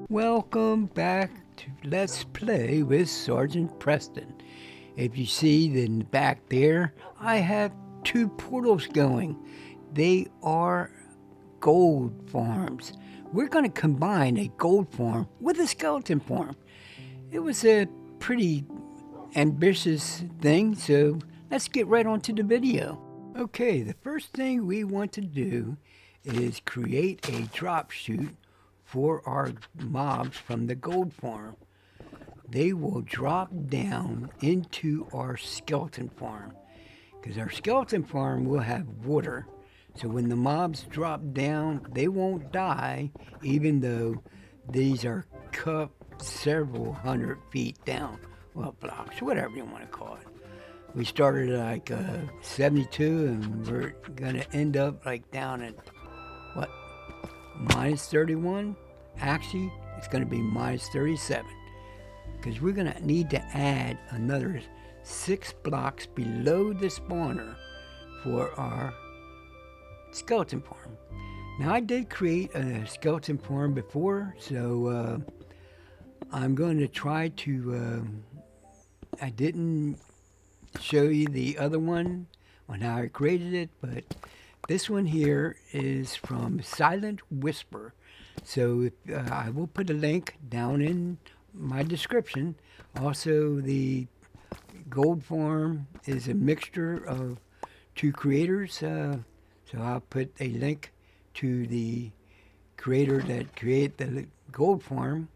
Welcome back to Let's Play with Sergeant Preston. If you see in the back there, I have two portals going. They are gold farms. We're going to combine a gold farm with a skeleton farm. It was a pretty ambitious thing, so let's get right onto the video. Okay, the first thing we want to do is create a drop chute for our mobs from the gold farm. They will drop down into our skeleton farm, because our skeleton farm will have water. So when the mobs drop down, they won't die, even though these are cut several hundred feet down. Well, blocks, whatever you want to call it. We started at like 72, and we're going to end up like down at, what, minus 31? Actually, it's going to be minus 37, because we're going to need to add another 6 blocks below the spawner for our skeleton farm. Now, I did create a skeleton farm before, so I'm going to try to, I didn't show you the other one on how I created it, but this one here is from Silent Whisper. So I will put a link down in my description. Also, the gold farm is a mixture of two creators. So I'll put a link to the creator that created the gold farm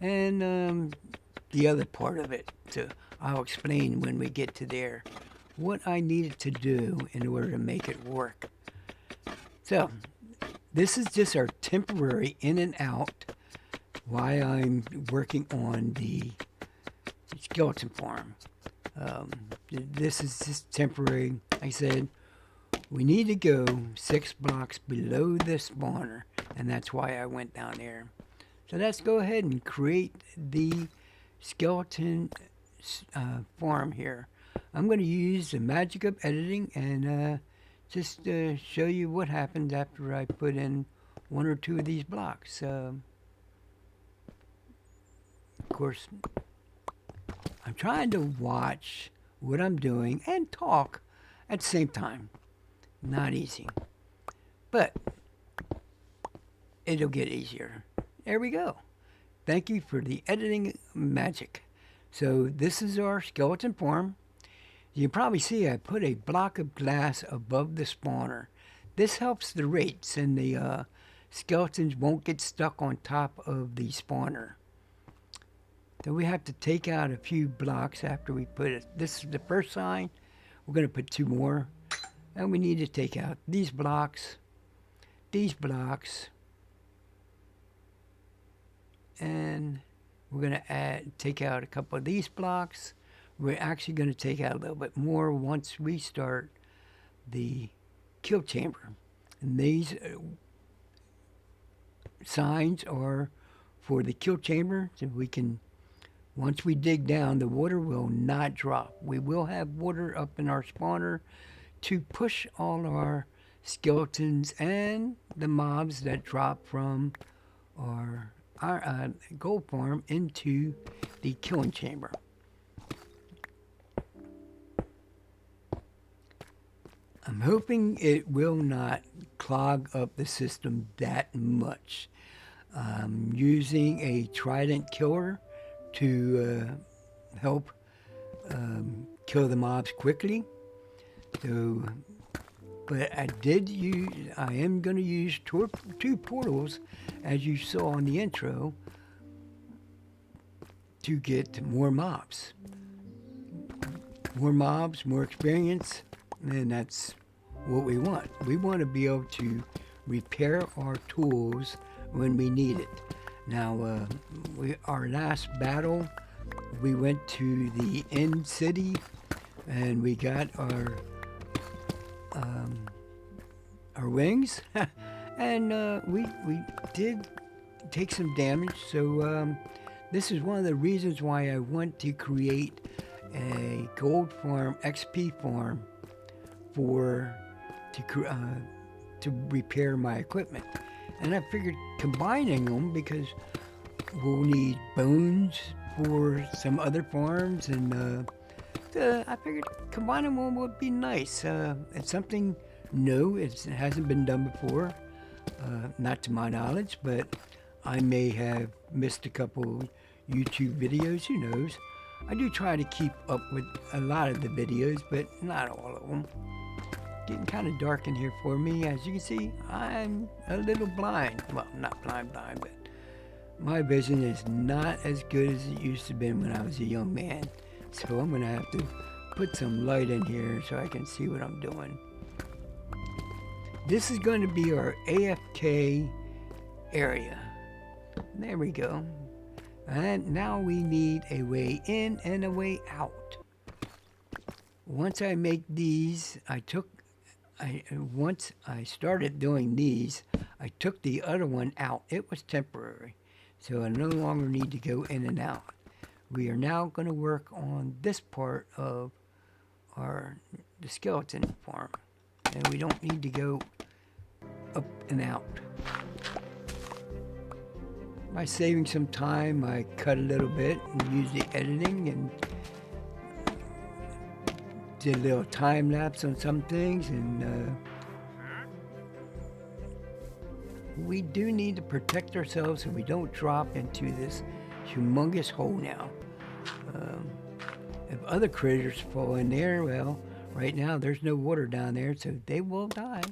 and the other part of it. So I'll explain when we get to there what I needed to do in order to make it work. So this is just our temporary in and out while I'm working on the skeleton farm. This is just temporary. Like I said, we need to go 6 blocks below the spawner, and that's why I went down there. So let's go ahead and create the skeleton farm here. I'm going to use the magic of editing and just show you what happens after I put in 1 or 2 of these blocks. Of course, I'm trying to watch what I'm doing and talk at the same time. Not easy, but it'll get easier. There we go. Thank you for the editing magic. So this is our skeleton farm. You can probably see I put a block of glass above the spawner. This helps the rates, and the skeletons won't get stuck on top of the spawner. So we have to take out a few blocks after we put it. This is the first sign. We're going to put 2 more. And we need to take out these blocks, and we're going to take out a couple of these blocks. We're actually going to take out a little bit more once we start the kill chamber. And these signs are for the kill chamber, so we can, once we dig down, the water will not drop. We will have water up in our spawner to push all our skeletons and the mobs that drop from our gold farm into the killing chamber. I'm hoping it will not clog up the system that much. I'm using a trident killer to help kill the mobs quickly. So, but I am going to use 2 portals, as you saw in the intro, to get more mobs. More mobs, more experience, and that's what we want. We want to be able to repair our tools when we need it. Now, our last battle, we went to the end city, and we got our wings, and we did take some damage. So this is one of the reasons why I want to create a gold farm, XP farm, to repair my equipment. And I figured combining them, because we'll need bones for some other farms, and I figured combining one would be nice. It's something new. It hasn't been done before, not to my knowledge, but I may have missed a couple YouTube videos. Who knows? I do try to keep up with a lot of the videos, but not all of them. Getting kind of dark in here for me. As you can see, I'm a little blind. Well, not blind, but my vision is not as good as it used to be when I was a young man. So I'm going to have to put some light in here so I can see what I'm doing. This is going to be our AFK area. There we go. And now we need a way in and a way out. Once I make these, once I started doing these, I took the other one out. It was temporary, so I no longer need to go in and out. We are now going to work on this part of the skeleton farm, and we don't need to go up and out. By saving some time, I cut a little bit and used the editing and did a little time lapse on some things, and we do need to protect ourselves so we don't drop into this humongous hole now. If other critters fall in there, well, right now there's no water down there, so they will die.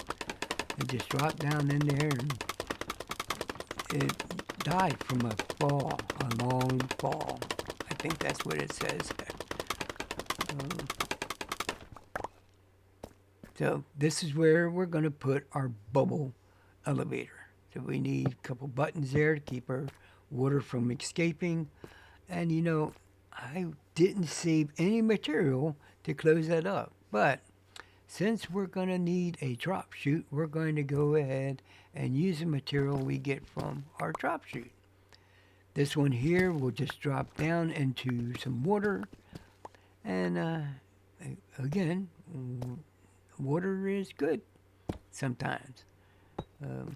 They just drop down in there, and it died from a fall, a long fall. I think that's what it says. So this is where we're going to put our bubble elevator. So we need a couple buttons there to keep our water from escaping. And you know, I didn't save any material to close that up. But since we're going to need a drop chute, we're going to go ahead and use the material we get from our drop chute. This one here will just drop down into some water. And again, water is good sometimes. So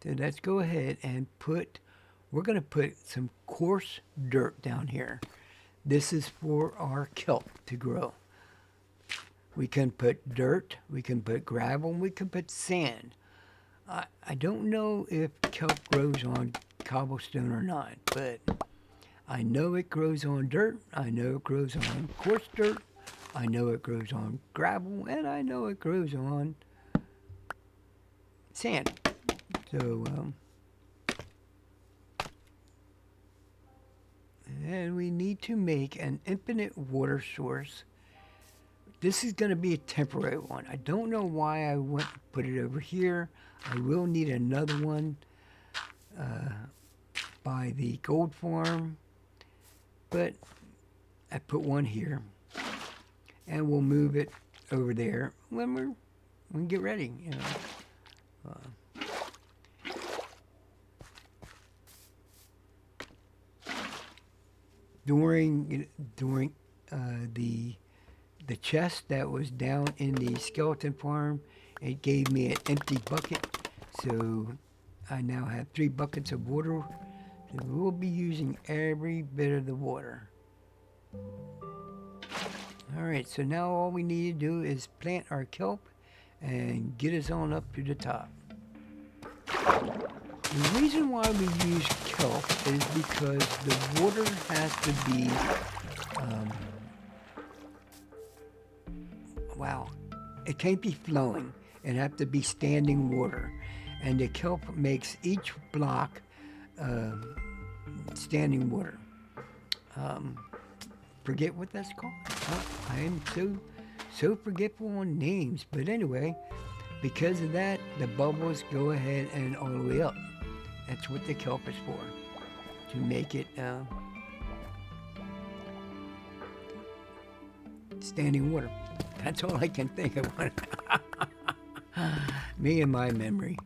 let's go ahead and we're going to put some coarse dirt down here. This is for our kelp to grow. We can put dirt, we can put gravel, and we can put sand. I don't know if kelp grows on cobblestone or not, but I know it grows on dirt, I know it grows on coarse dirt, I know it grows on gravel, and I know it grows on sand. So, and we need to make an infinite water source. This is going to be a temporary one. I don't know why I went and put it over here. I will need another one by the gold farm, but I put one here, and we'll move it over there when we get ready. You know. During the chest that was down in the skeleton farm, it gave me an empty bucket, so I now have 3 buckets of water. So we'll be using every bit of the water. Alright, so now all we need to do is plant our kelp and get us on up to the top. The reason why we use kelp is because the water has to be, it can't be flowing. It has to be standing water. And the kelp makes each block standing water. Forget what that's called. I am so forgetful on names. But anyway, because of that, the bubbles go ahead and all the way up. That's what the kelp is for, to make it standing water. That's all I can think of. Me and my memory.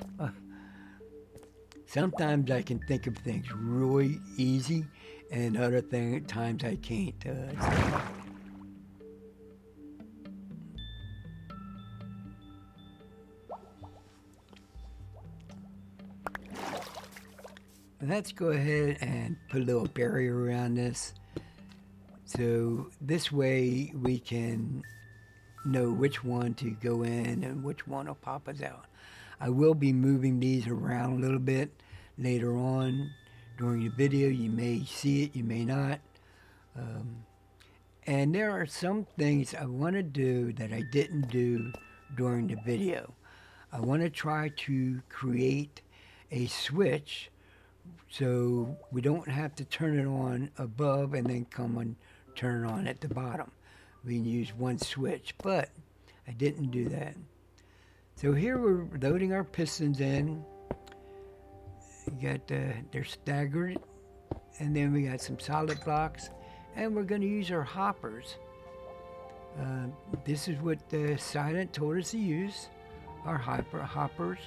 Sometimes I can think of things really easy, and other times I can't. let's go ahead and put a little barrier around this. So this way we can know which one to go in and which one will pop us out. I will be moving these around a little bit later on during the video. You may see it, you may not. And there are some things I want to do that I didn't do during the video. I want to try to create a switch so we don't have to turn it on above and then come and turn it on at the bottom. We can use one switch, but I didn't do that. So here we're loading our pistons in. You got they're staggered, and then we got some solid blocks, and we're going to use our hoppers. This is what Silent told us to use, our hoppers.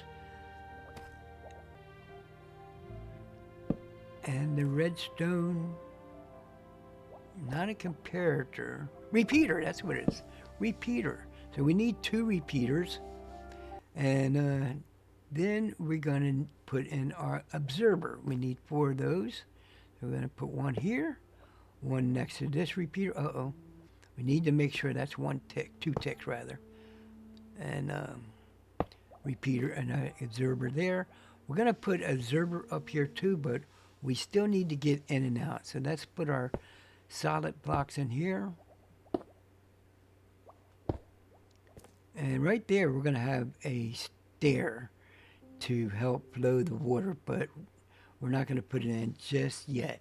And the redstone, not a comparator, repeater, that's what it is, repeater. So we need 2 repeaters, and then we're going to put in our observer. We need 4 of those. So we're going to put one here, one next to this repeater. Uh-oh. We need to make sure that's 1 tick, 2 ticks rather. And repeater and observer there. We're going to put observer up here too, but we still need to get in and out. So let's put our solid blocks in here. And right there, we're going to have a stair to help flow the water, but we're not going to put it in just yet.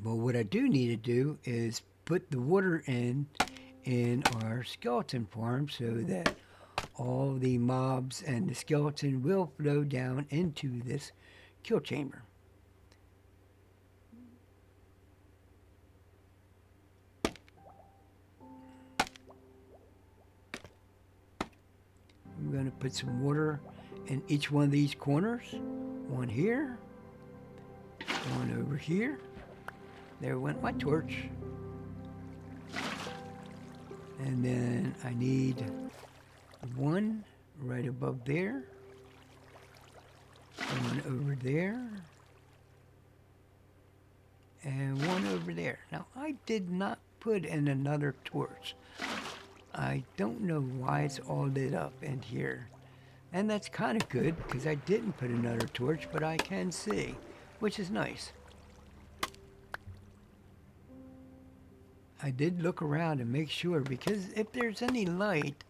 But what I do need to do is put the water in our skeleton farm so that all the mobs and the skeleton will flow down into this kill chamber. I'm going to put some water in each one of these corners. One here, one over here. There went my torch. And then I need one right above there, one over there, and one over there. Now, I did not put in another torch. I don't know why it's all lit up in here. And that's kind of good, because I didn't put another torch, but I can see, which is nice. I did look around and make sure, because if there's any light,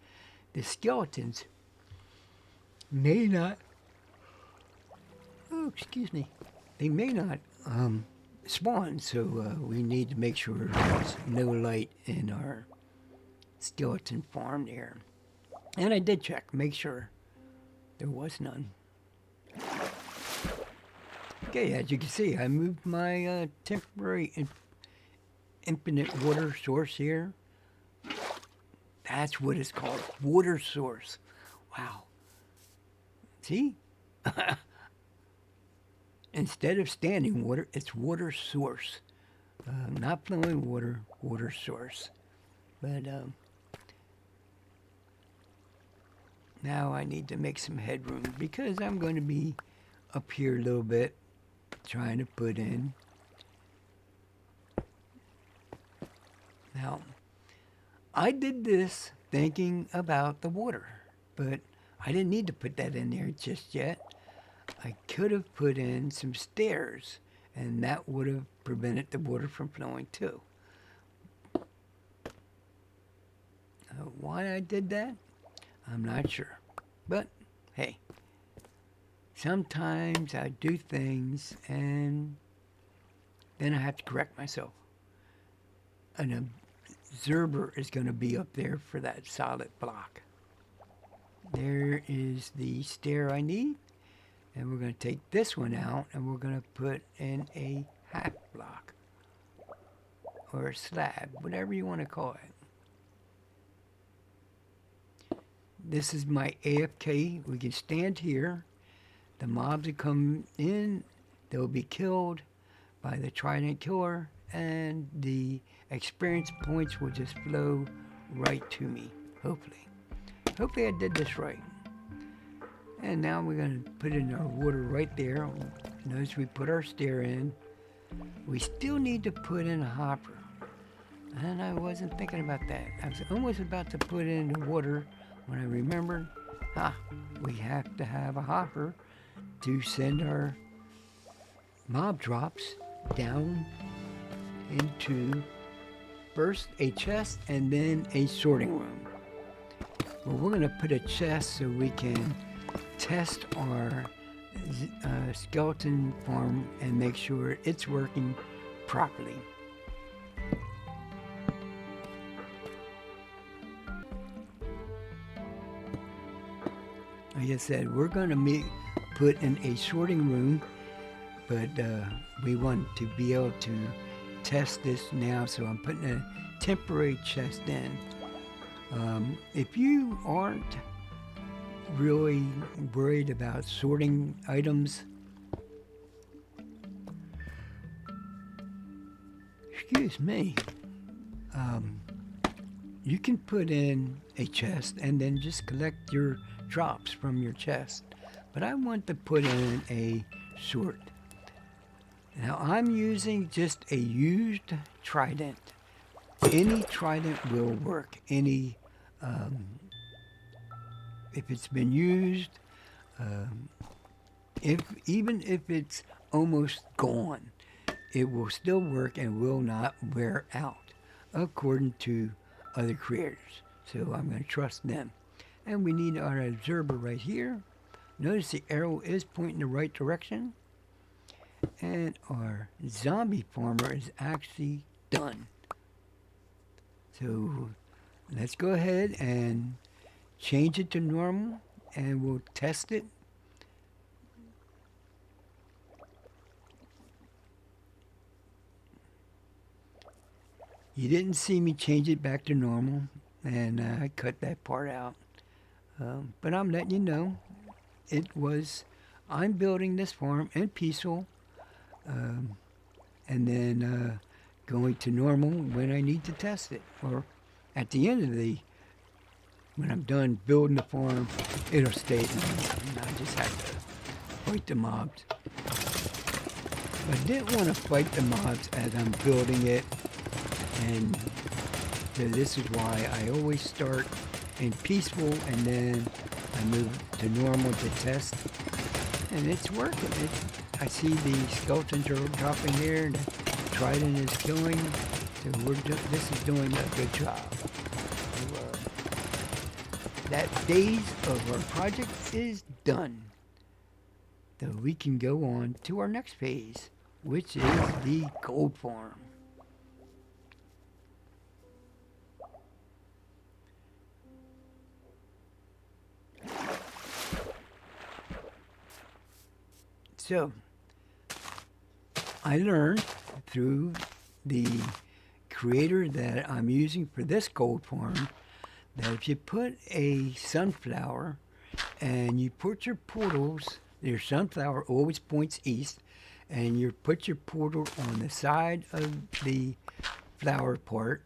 the skeletons may not, oh, excuse me, they may not spawn, so we need to make sure there's no light in our skeleton farm there. And I did check, make sure there was none. Okay, as you can see, I moved my temporary infinite water source here. That's what it's called, water source. Wow. See? Instead of standing water, it's water source. Not flowing water, water source. But now I need to make some headroom because I'm going to be up here a little bit trying to put in. Now, I did this thinking about the water, but I didn't need to put that in there just yet. I could have put in some stairs, and that would have prevented the water from flowing too. Why I did that, I'm not sure. But, hey, sometimes I do things, and then I have to correct myself. An observer is going to be up there for that solid block. There is the stair I need. And we're going to take this one out and we're going to put in a half block. Or a slab, whatever you want to call it. This is my AFK. We can stand here. The mobs that come in, they'll be killed by the trident killer. And the experience points will just flow right to me, hopefully. Hopefully I did this right. And now we're going to put in our water right there. Notice we put our stair in. We still need to put in a hopper. And I wasn't thinking about that. I was almost about to put in the water when I remembered, we have to have a hopper to send our mob drops down into first a chest and then a sorting room. Well, we're going to put a chest so we can test our skeleton farm and make sure it's working properly. Like I said, we're going to put in a sorting room, but we want to be able to test this now, so I'm putting a temporary chest in. If you aren't really worried about sorting items, excuse me, you can put in a chest and then just collect your drops from your chest. But I want to put in a sort. Now I'm using just a used trident. Any trident will work. Any, if it's been used, even if it's almost gone, it will still work and will not wear out, according to other creators. So I'm going to trust them. And we need our observer right here. Notice the arrow is pointing the right direction. And our zombie farmer is actually done. So let's go ahead and change it to normal and we'll test it. You didn't see me change it back to normal, and I cut that part out. But I'm letting you know, I'm building this farm in peaceful, and then going to normal when I need to test it. Or at the end of when I'm done building the farm, it'll stay at normal. And I just have to fight the mobs. I didn't want to fight the mobs as I'm building it, and so this is why I always start in peaceful and then I move to normal to test, and it's working. I see the skeletons are dropping here, the trident is killing, so this is doing a good job. So, that phase of our project is done. So we can go on to our next phase, which is the gold farm. So, I learned through the creator that I'm using for this gold farm that if you put a sunflower and you put your portals, your sunflower always points east, and you put your portal on the side of the flower part,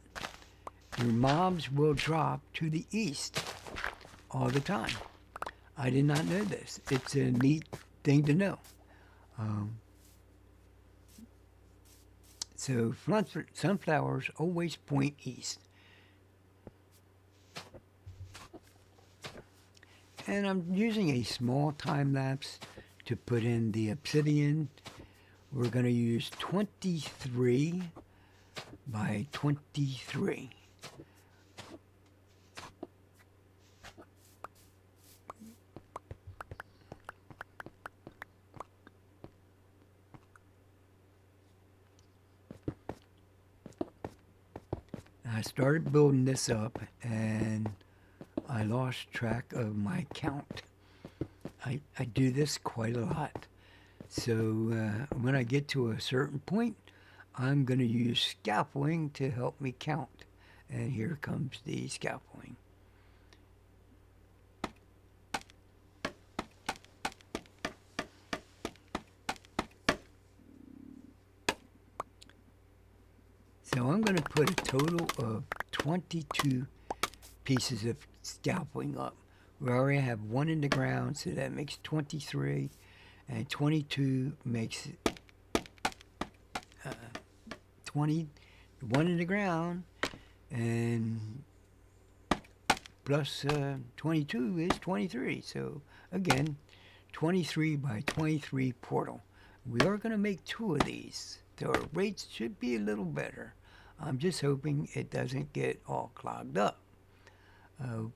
your mobs will drop to the east all the time. I did not know this. It's a neat thing to know. So sunflowers always point east. And I'm using a small time lapse to put in the obsidian. We're going to use 23 by 23. I started building this up and I lost track of my count. I do this quite a lot. So when I get to a certain point, I'm going to use scaffolding to help me count. And here comes the scaffolding. So I'm going to put a total of 22 pieces of scaffolding up. We already have 1 in the ground, so that makes 23, and 22 makes 20. 1 in the ground, and plus 22 is 23. So again, 23 by 23 portal. We are going to make 2 of these, so our rates should be a little better. I'm just hoping it doesn't get all clogged up,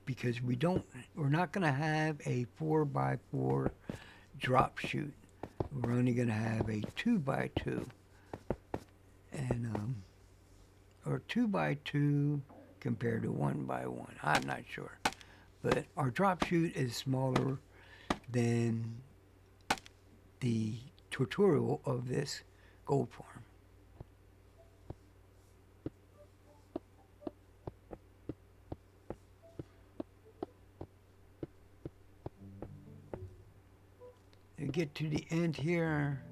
because we're not going to have a 4x4 drop chute. We're only going to have a 2x2, and or 2x2 compared to 1x1. I'm not sure, but our drop chute is smaller than the tutorial of this gold farm. To get to the end here,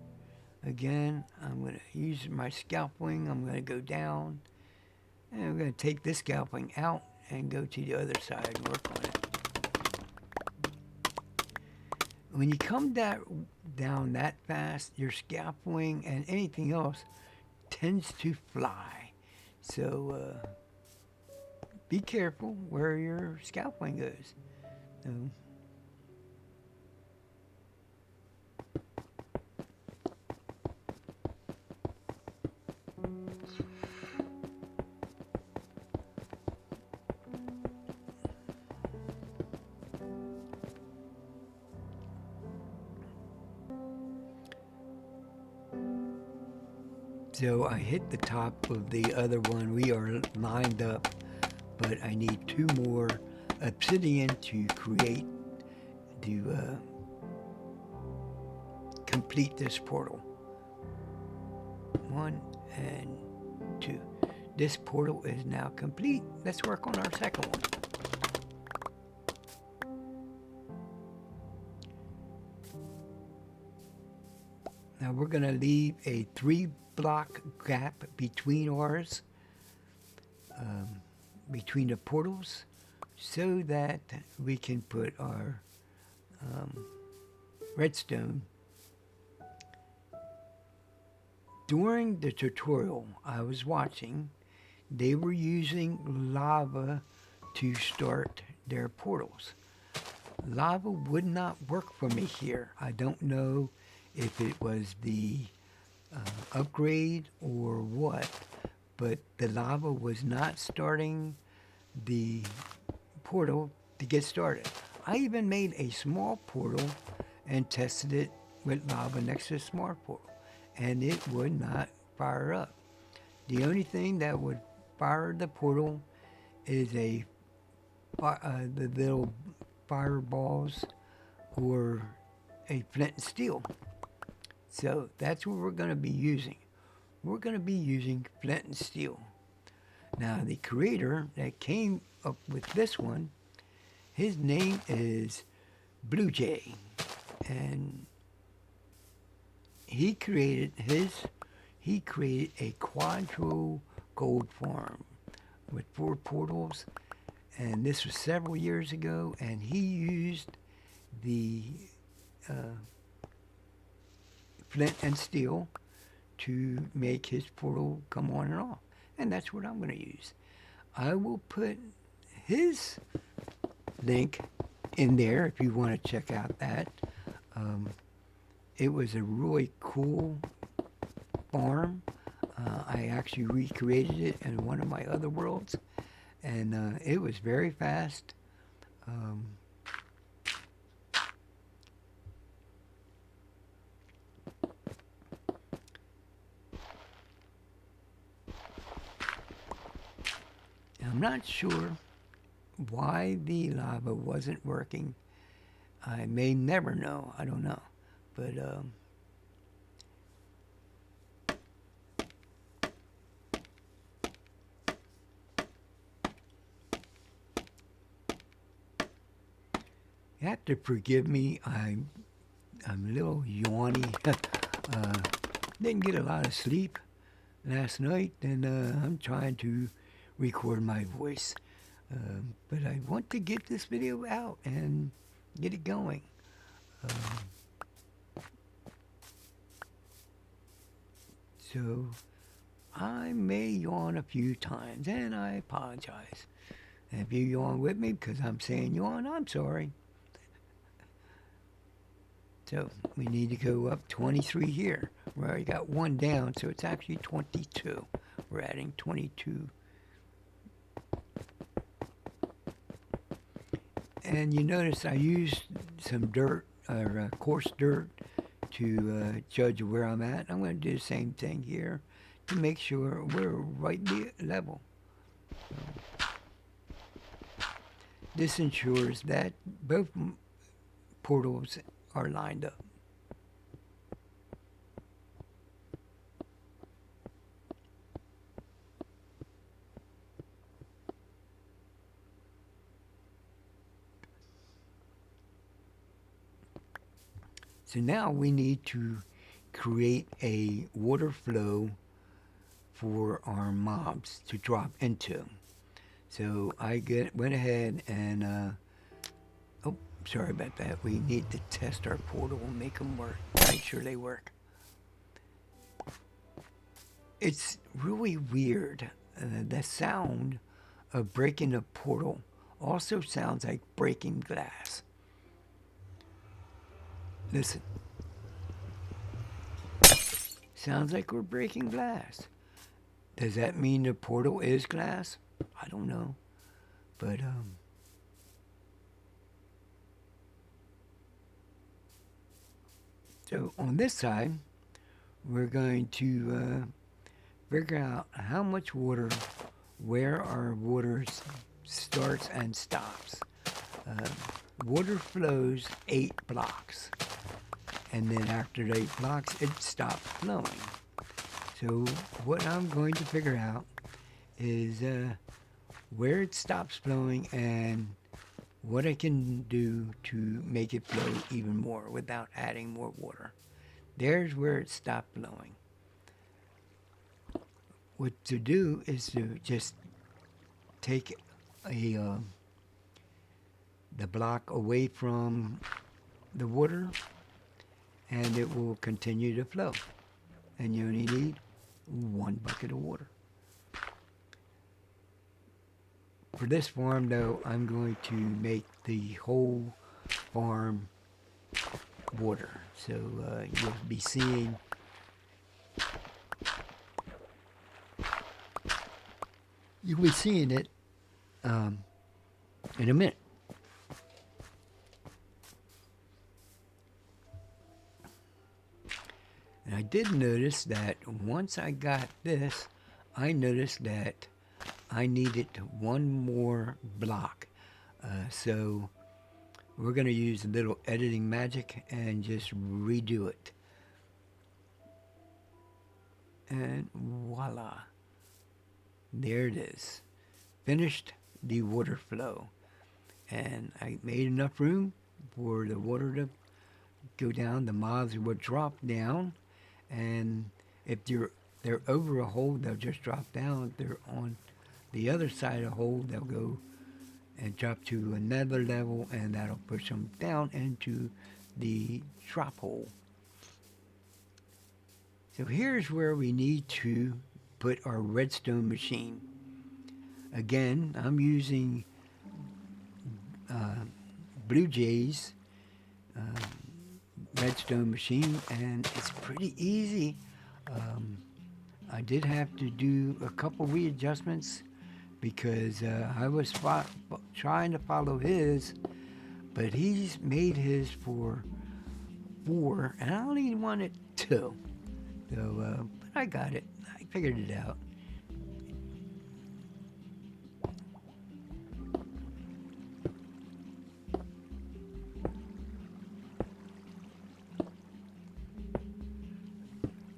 again, I'm going to use my scalping. I'm going to go down, and I'm going to take this scalping out and go to the other side and work on it. When you come down that fast, your scalping and anything else tends to fly. So be careful where your scalping goes. So I hit the top of the other one. We are lined up, but I need 2 more obsidian to complete this portal. 1 and 2. This portal is now complete. Let's work on our second one. Now we're going to leave a 3-block gap between ours, between the portals, so that we can put our redstone. During the tutorial I was watching, they were using lava to start their portals. Lava would not work for me here. I don't know if it was the upgrade or what, but the lava was not starting the portal to get started. I even made a small portal and tested it with lava next to the small portal, and it would not fire up. The only thing that would fire the portal is the little fireballs or a flint and steel. So that's what we're going to be using. We're going to be using flint and steel. Now the creator that came up with this one, his name is BluJay, and he created a quadro gold farm with 4 portals, and this was several years ago, and he used the flint and steel to make his portal come on and off, and that's what I'm going to use. I will put his link in there if you want to check out that. It was a really cool farm. I actually recreated it in one of my other worlds, and it was very fast. I'm not sure why the lava wasn't working. I may never know. I don't know. But you have to forgive me. I'm a little yawny. Didn't get a lot of sleep last night, and I'm trying to record my voice. But I want to get this video out and get it going. So I may yawn a few times, and I apologize. And if you yawn with me because I'm saying yawn, I'm sorry. So we need to go up 23 here. We already got one down, so it's actually 22. We're adding 22. And you notice I used some dirt, or coarse dirt, to judge where I'm at. I'm going to do the same thing here to make sure we're right level. So this ensures that both portals are lined up. So now we need to create a water flow for our mobs to drop into. So I went ahead and, oh, sorry about that. We need to test our portal and make them work, make sure they work. It's really weird. The sound of breaking a portal also sounds like breaking glass. Listen. Sounds like we're breaking glass. Does that mean the portal is glass? I don't know. But, so on this side, we're going to figure out how much water, where our water starts and stops. Water flows 8 blocks. And then after the 8 blocks, it stops flowing. So what I'm going to figure out is where it stops flowing and what I can do to make it flow even more without adding more water. There's where it stopped flowing. What to do is to just take the block away from the water, and it will continue to flow. And you only need 1 bucket of water. For this farm, though, I'm going to make the whole farm water. So you'll be seeing it in a minute. And I did notice that once I got this, I noticed that I needed 1 more block. So we're going to use a little editing magic and just redo it. And voila. There it is. Finished the water flow. And I made enough room for the water to go down. The mobs will drop down. And if they're over a hole, they'll just drop down. If they're on the other side of the hole, they'll go and drop to another level, and that'll push them down into the drop hole. So here's where we need to put our redstone machine. Again, I'm using BluJay's redstone machine, and it's pretty easy. I did have to do a couple readjustments because I was trying to follow his, but he's made his for 4, and I only wanted 2. So, but I got it. I figured it out.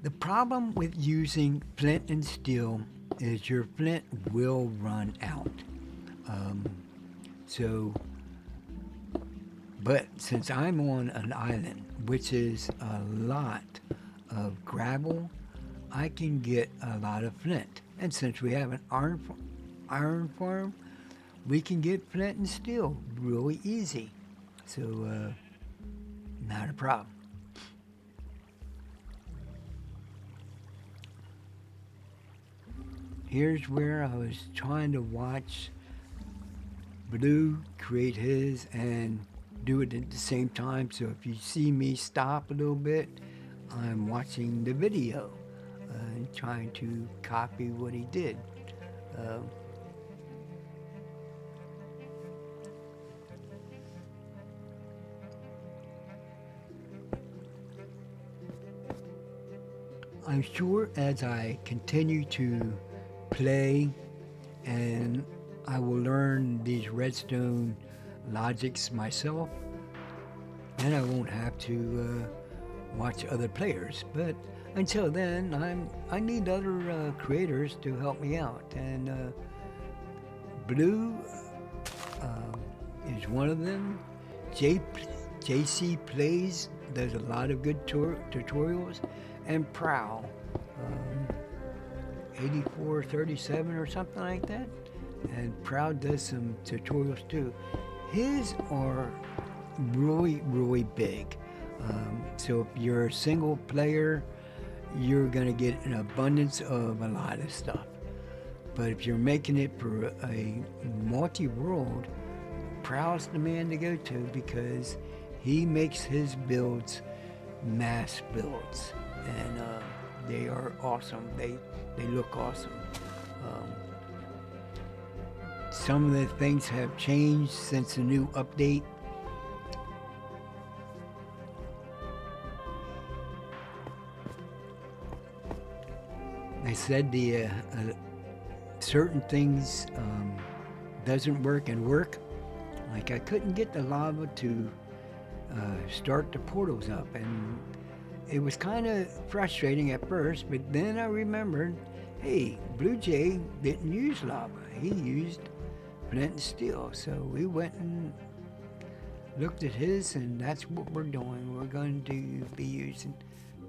The problem with using flint and steel is your flint will run out. But since I'm on an island, which is a lot of gravel, I can get a lot of flint. And since we have an iron farm, we can get flint and steel really easy. So, not a problem. Here's where I was trying to watch Blue create his and do it at the same time. So if you see me stop a little bit, I'm watching the video and trying to copy what he did. Uh, I'm sure as I continue to play and I will learn these redstone logics myself, then I won't have to watch other players. But until then, I need other creators to help me out, and Blue is one of them. JC Plays does a lot of good tutorials, and Prowl, 8437 or something like that, and Prowl does some tutorials too. His are really big. So if you're a single player, you're gonna get an abundance of a lot of stuff. But if you're making it for a multi-world, Prowl's the man to go to because he makes his builds mass builds, and they are awesome. They look awesome. Some of the things have changed since the new update. I said the certain things doesn't work and work. Like I couldn't get the lava to start the portals up, and it was kind of frustrating at first, but then I remembered, hey, BluJay didn't use lava. He used flint and steel. So we went and looked at his, and that's what we're doing. We're going to be using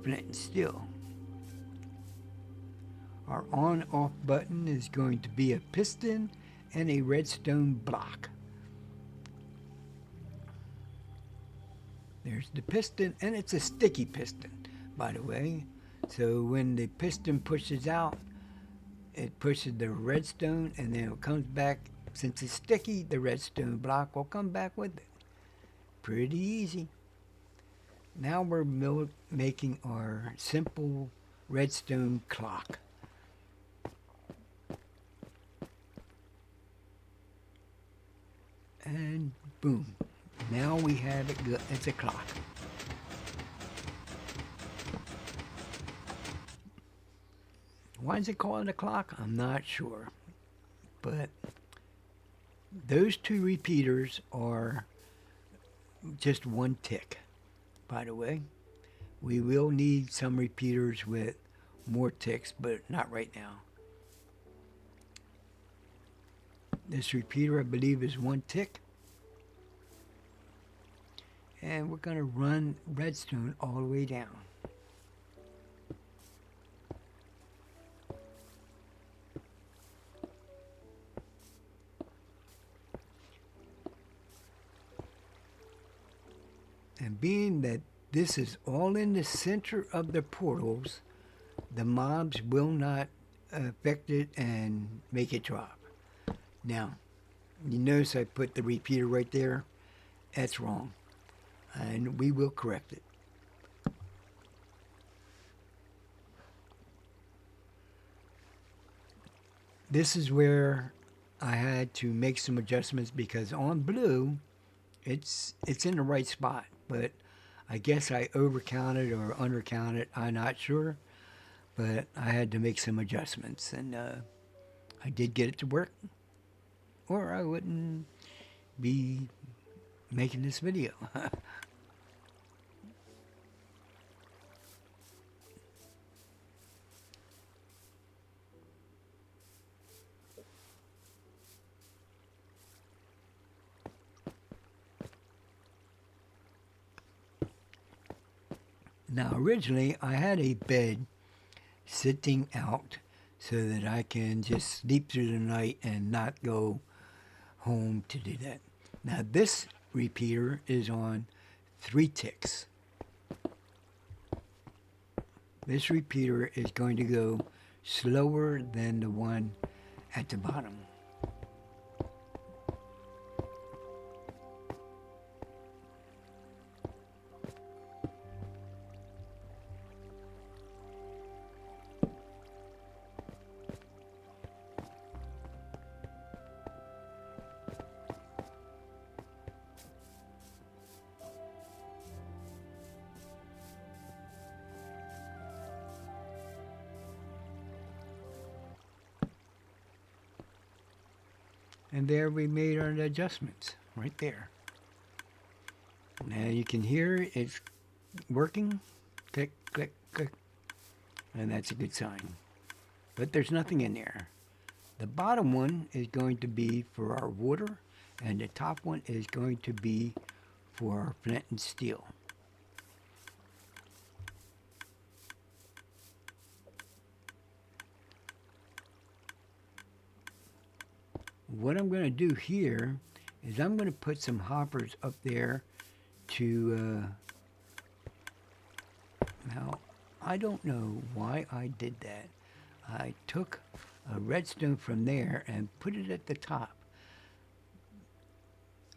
flint and steel. Our on-off button is going to be a piston and a redstone block. There's the piston, and it's a sticky piston, by the way. So when the piston pushes out, it pushes the redstone, and then it comes back. Since it's sticky, the redstone block will come back with it. Pretty easy. Now we're making our simple redstone clock. And boom. Now we have it good. It's a clock. Why is it called a clock? I'm not sure. But those two repeaters are just one tick, by the way. We will need some repeaters with more ticks, but not right now. This repeater, I believe, is one tick. And we're going to run redstone all the way down. And being that this is all in the center of the portals, the mobs will not affect it and make it drop. Now, you notice I put the repeater right there. That's wrong. And we will correct it. This is where I had to make some adjustments because on Blue, it's in the right spot, but I guess I overcounted or undercounted. I'm not sure, but I had to make some adjustments, and I did get it to work, or I wouldn't be making this video. Now, originally, I had a bed sitting out so that I can just sleep through the night and not go home to do that. Now this repeater is on 3 ticks. This repeater is going to go slower than the one at the bottom. And there we made our adjustments right there. Now you can hear it's working. Click, click, click. And that's a good sign. But there's nothing in there. The bottom one is going to be for our water, and the top one is going to be for our flint and steel. What I'm going to do here is I'm going to put some hoppers up there to, now I don't know why I did that. I took a redstone from there and put it at the top.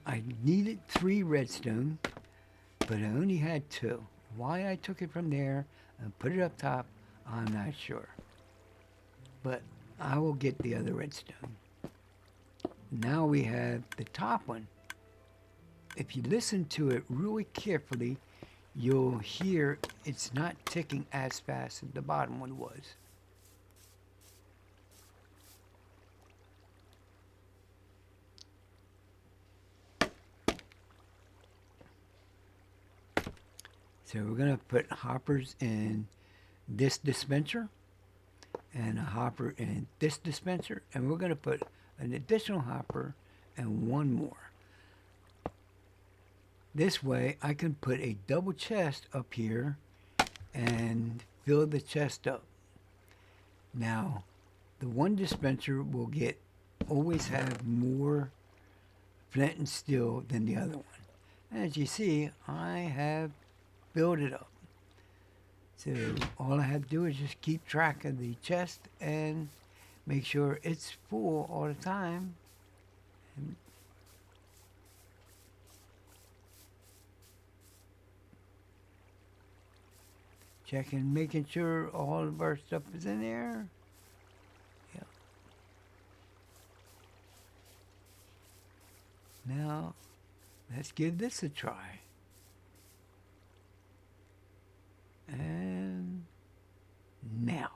I needed 3 redstone, but I only had 2. Why I took it from there and put it up top, I'm not sure. But I will get the other redstone. Now we have the top one. If you listen to it really carefully, you'll hear it's not ticking as fast as the bottom one was. So we're going to put hoppers in this dispenser and a hopper in this dispenser, and we're going to put an additional hopper and 1 more. This way I can put a double chest up here and fill the chest up. Now the one dispenser will always have more flint and steel than the other one. As you see, I have filled it up. So all I have to do is just keep track of the chest and make sure it's full all the time. And checking, making sure all of our stuff is in there. Yep. Now, let's give this a try. And now.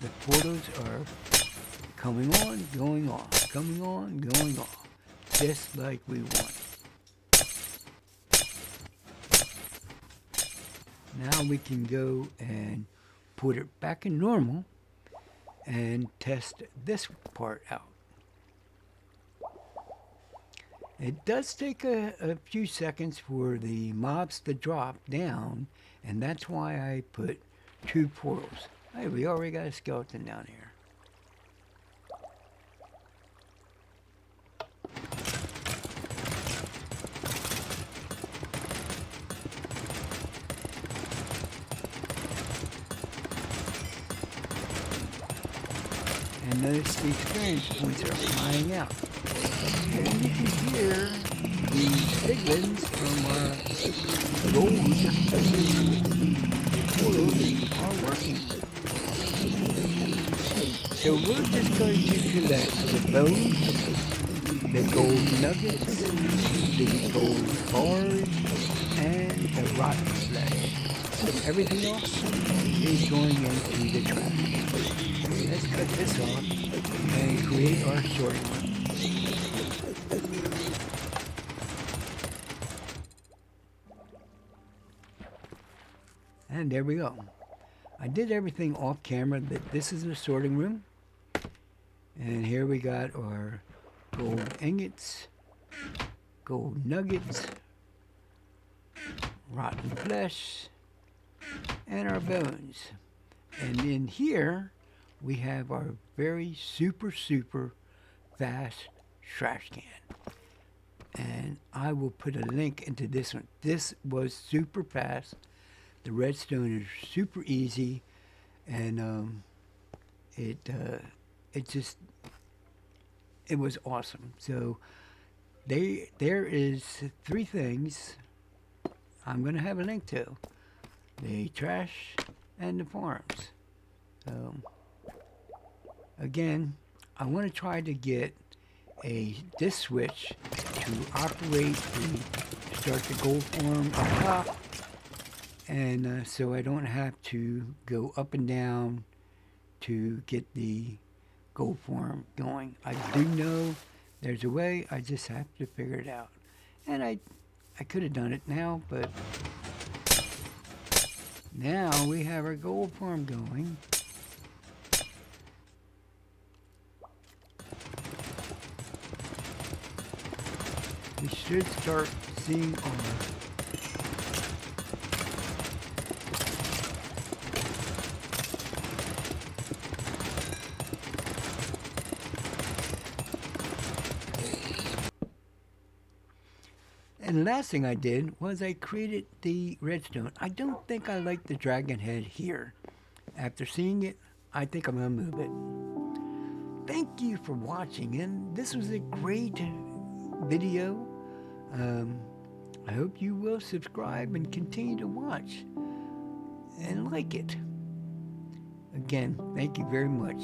The portals are coming on, going off, coming on, going off, just like we want. Now we can go and put it back in normal and test this part out. It does take a few seconds for the mobs to drop down, and that's why I put 2 portals. Hey, we already got a skeleton down here. And notice the experience points are flying out. And you can hear the piglins from gold portals are working. So we're just going to collect the bones, the gold nuggets, the gold bars, and the rotten flesh. Everything else is going into the trash. Let's cut this off and create our sorting room. And there we go. I did everything off camera. This is the sorting room. And here we got our gold ingots, gold nuggets, rotten flesh, and our bones. And in here, we have our very super fast trash can. And I will put a link into this one. This was super fast. The redstone is super easy, and it just it was awesome. So there is 3 things I'm gonna have a link to: the trash and the farms. So again, I want to try to get this switch to operate the start the gold farm up top, and so I don't have to go up and down to get the gold farm going. I do know there's a way. I just have to figure it out, and I could have done it now, but now we have our gold farm going. We should start seeing our and the last thing I did was I created the redstone. I don't think I like the dragon head here. After seeing it, I think I'm gonna move it. Thank you for watching, and this was a great video. I hope you will subscribe and continue to watch and like it. Again, thank you very much.